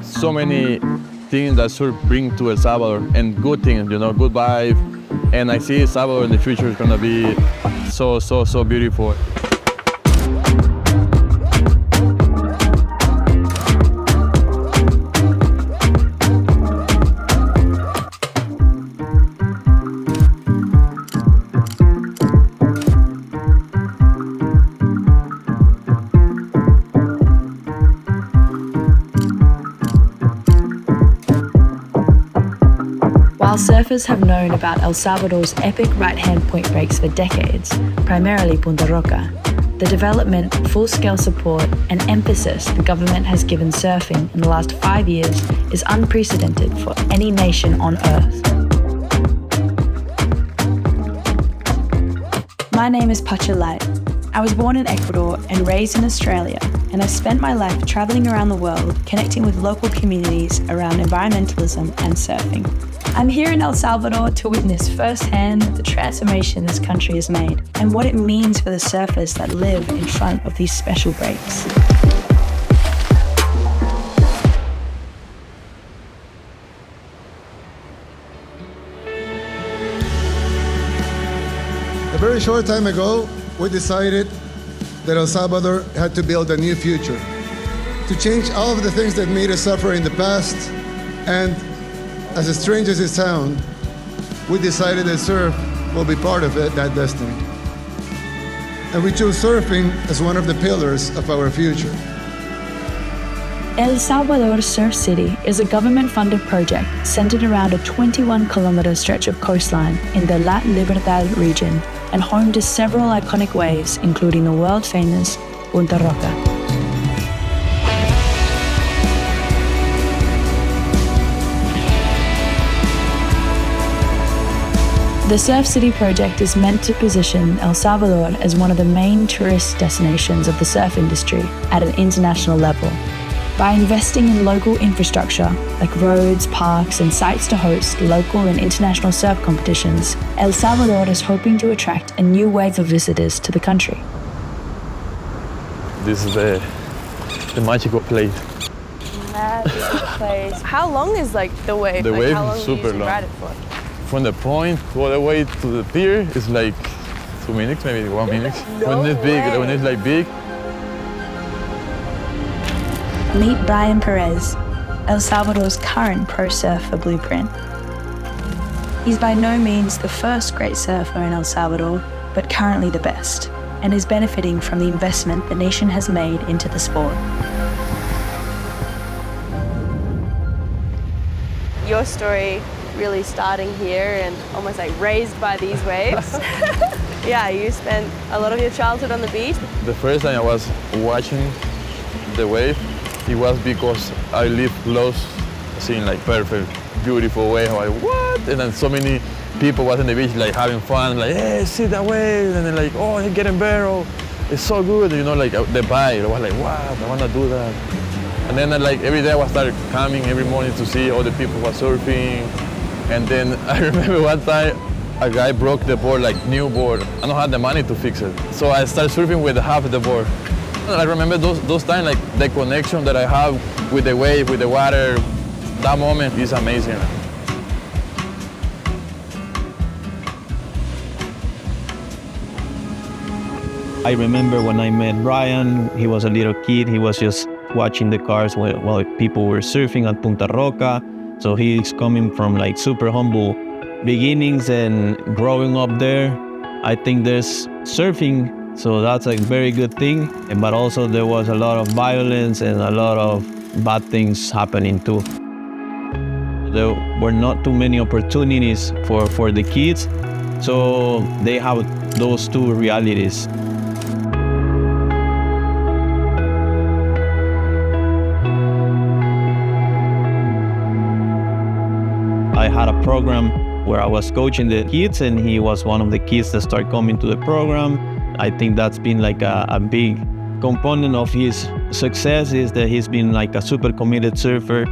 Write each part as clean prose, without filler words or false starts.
so many things that surf bring to El Salvador, and good things, you know, good vibe. And I see El Salvador in the future is gonna be so beautiful. While surfers have known about El Salvador's epic right-hand point breaks for decades, primarily Punta Roca, the development, full-scale support, and emphasis the government has given surfing in the last 5 years is unprecedented for any nation on Earth. My name is Pacha Light. I was born in Ecuador and raised in Australia, and I've spent my life traveling around the world connecting with local communities around environmentalism and surfing. I'm here in El Salvador to witness firsthand the transformation this country has made and what it means for the surfers that live in front of these special breaks. A very short time ago, we decided that El Salvador had to build a new future, to change all of the things that made us suffer in the past, and as strange as it sounds, we decided that surf will be part of that destiny. And we chose surfing as one of the pillars of our future. El Salvador Surf City is a government-funded project centered around a 21-kilometer stretch of coastline in the La Libertad region and home to several iconic waves, including the world-famous Punta Roca. The Surf City project is meant to position El Salvador as one of the main tourist destinations of the surf industry at an international level. By investing in local infrastructure like roads, parks, and sites to host local and international surf competitions, El Salvador is hoping to attract a new wave of visitors to the country. This is the magical place. Magical place. How long is the wave? The wave how long is super do you long. ride it for? From the point all the way to the pier is like 2 minutes, maybe 1 minute. No when it's big, way. when it's big. Meet Bryan Perez, El Salvador's current pro surfer blueprint. He's by no means the first great surfer in El Salvador, but currently the best, and is benefiting from the investment the nation has made into the sport. Your story really starting here and almost raised by these waves. Yeah, you spent a lot of your childhood on the beach. The first time I was watching the wave, it was because I live close, seeing perfect, beautiful wave. I'm like, what? And then so many people was on the beach having fun, hey, see that wave? And then oh, it's getting better. It's so good, you know, the vibe. I was like, what? I want to do that. And then every day I was started coming every morning to see all the people who were surfing. And then I remember one time a guy broke the board, new board. I don't have the money to fix it. So I started surfing with half the board. And I remember those times, the connection that I have with the wave, with the water, that moment is amazing. I remember when I met Bryan, he was a little kid. He was just watching the cars while people were surfing at Punta Roca. So he's coming from super humble beginnings and growing up there. I think there's surfing, so that's a very good thing. But also there was a lot of violence and a lot of bad things happening too. There were not too many opportunities for the kids, so they have those two realities. I had a program where I was coaching the kids, and he was one of the kids that started coming to the program. I think that's been a big component of his success, is that he's been a super committed surfer.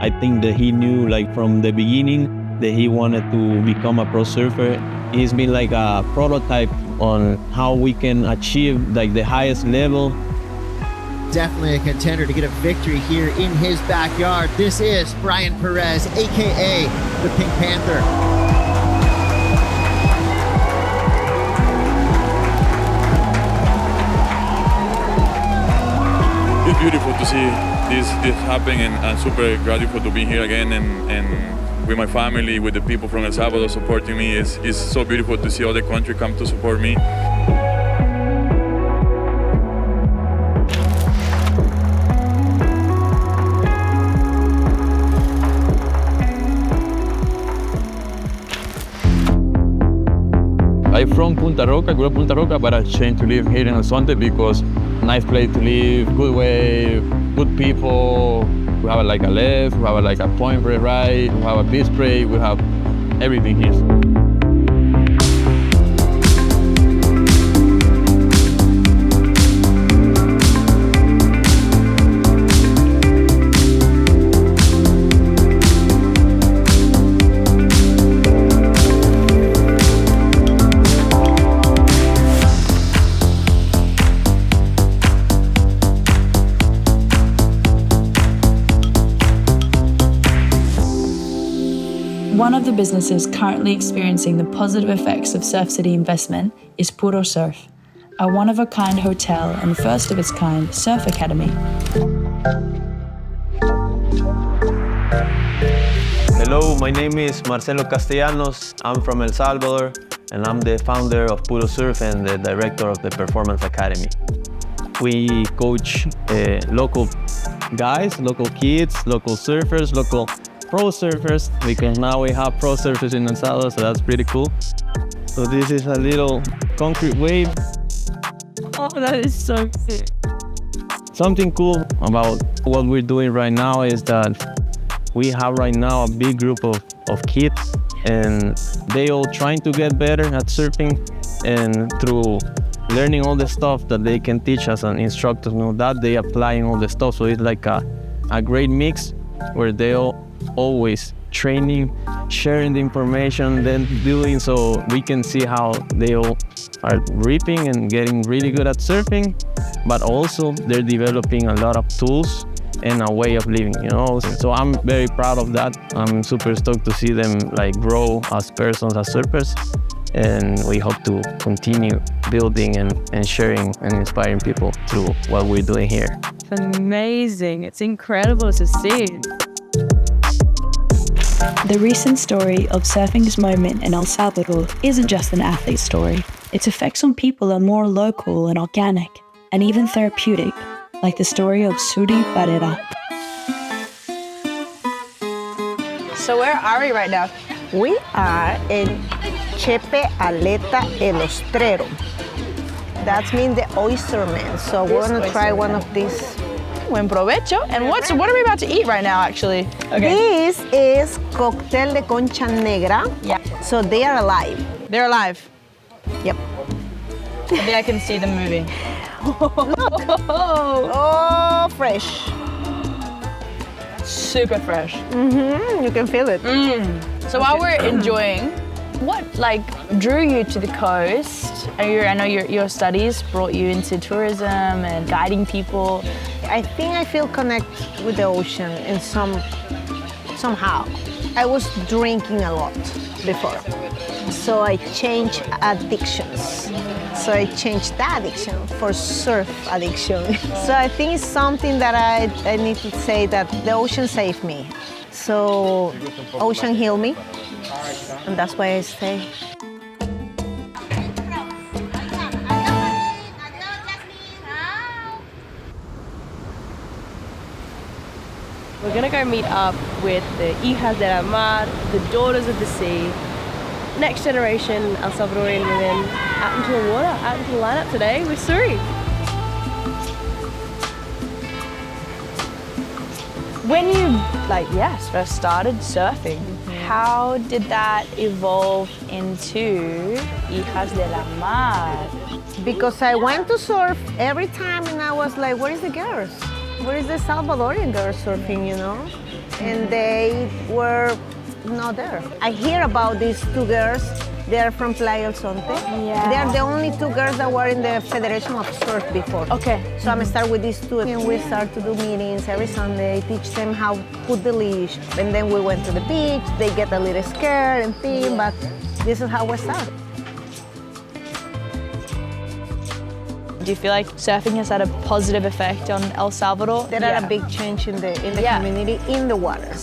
I think that he knew from the beginning that he wanted to become a pro surfer. He's been a prototype on how we can achieve the highest level. definitely a contender to get a victory here in his backyard. This is Bryan Perez, aka the Pink Panther. It's beautiful to see this happening, and I'm super grateful to be here again and with my family, with the people from El Salvador supporting me. It's so beautiful to see all the country come to support me. I'm from Punta Roca, grew up in Punta Roca, but I changed to live here in El Zonte because nice place to live, good wave, good people. We have like a left, we have like a point for a right, we have a beach spray, we have everything here. One of the businesses currently experiencing the positive effects of Surf City investment is Puro Surf, a one-of-a-kind hotel and first-of-its-kind surf academy. Hello, my name is Marcelo Castellanos. I'm from El Salvador, and I'm the founder of Puro Surf and the director of the Performance Academy. We coach local guys, local kids, local surfers, local pro surfers, because now we have pro surfers in El Salvador, so that's pretty cool. So this is a little concrete wave. Oh, that is so sick. Something cool about what we're doing right now is that we have right now a big group of kids, and they all trying to get better at surfing, and through learning all the stuff that they can teach us and instructors know that, they applying all the stuff. So it's like a great mix where they all always training, sharing the information, then doing, so we can see how they all are ripping and getting really good at surfing, but also they're developing a lot of tools and a way of living, you know. So I'm very proud of that. I'm super stoked to see them like grow as persons, as surfers, and we hope to continue building and sharing and inspiring people through what we're doing here. It's amazing. It's incredible to see. The recent story of surfing's moment in El Salvador isn't just an athlete story. Its effects on people are more local and organic, and even therapeutic, like the story of Suri Barrera. So where are we right now? We are in Chepe Aleta El Ostrero. That means the oysterman. So we're gonna try one of these. Buen provecho. And what are we about to eat right now, actually? Okay. This is cóctel de concha negra. Yeah. So they are alive. They're alive. Yep. I think I can see them moving. Oh, fresh. Super fresh. Mm-hmm. You can feel it. So while we're enjoying, what drew you to the coast? I know your studies brought you into tourism and guiding people. I think I feel connected with the ocean in somehow. I was drinking a lot before, so I changed addictions. So I changed the addiction for surf addiction. So I think it's something that I need to say that the ocean saved me. So ocean healed me, and that's why I stay. We're gonna go meet up with the Hijas del Mar, the daughters of the sea, next generation El Salvadorian women out into the water, out into the lineup today with Suri. When you first started surfing, how did that evolve into Hijas del Mar? Because I went to surf every time and I was like, where is the girls? Where is the Salvadorian girls surfing, you know? And they were not there. I hear about these two girls They are from Playa El Zonte. Yeah. They are the only two girls that were in the Federation of Surf before. Okay. So I'm start with these two, and we start to do meetings every Sunday, teach them how to put the leash. And then we went to the beach. They get a little scared and thing, but this is how we started. Do you feel like surfing has had a positive effect on El Salvador? There are a big change in the community, in the water.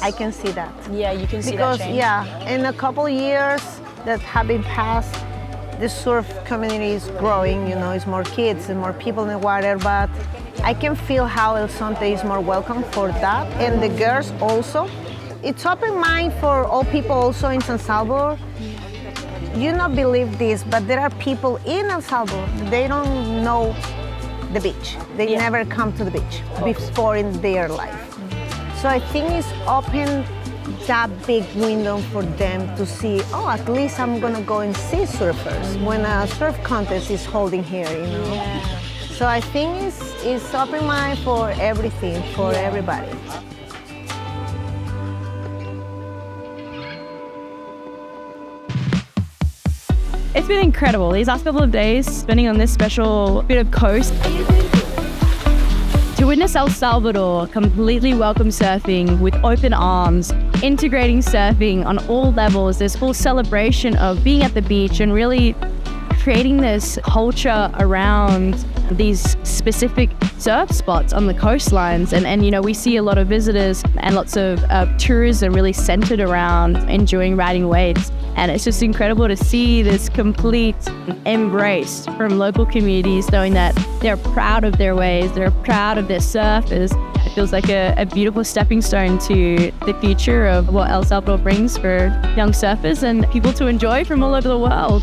I can see that. Yeah, you can see Because, that change. yeah, in a couple years that have been passed, the surf community is growing, you know, it's more kids and more people in the water, but I can feel how El Zonte is more welcome for that. And the girls also. It's open mind for all people also in San Salvador. You not believe this, but there are people in El Salvador, they don't know the beach. They never come to the beach before in their life. So I think it's open that big window for them to see, oh, at least I'm gonna go and see surfers when a surf contest is holding here, you know? Yeah. So I think it's open mind for everything, for everybody. It's been incredible. These last couple of days, spending on this special bit of coast. To witness El Salvador completely welcome surfing with open arms, integrating surfing on all levels, this full celebration of being at the beach and really creating this culture around these specific surf spots on the coastlines. And you know, we see a lot of visitors and lots of tourism really centered around enjoying riding waves. And it's just incredible to see this complete embrace from local communities, knowing that they're proud of their waves, they're proud of their surfers. It feels like a beautiful stepping stone to the future of what El Salvador brings for young surfers and people to enjoy from all over the world.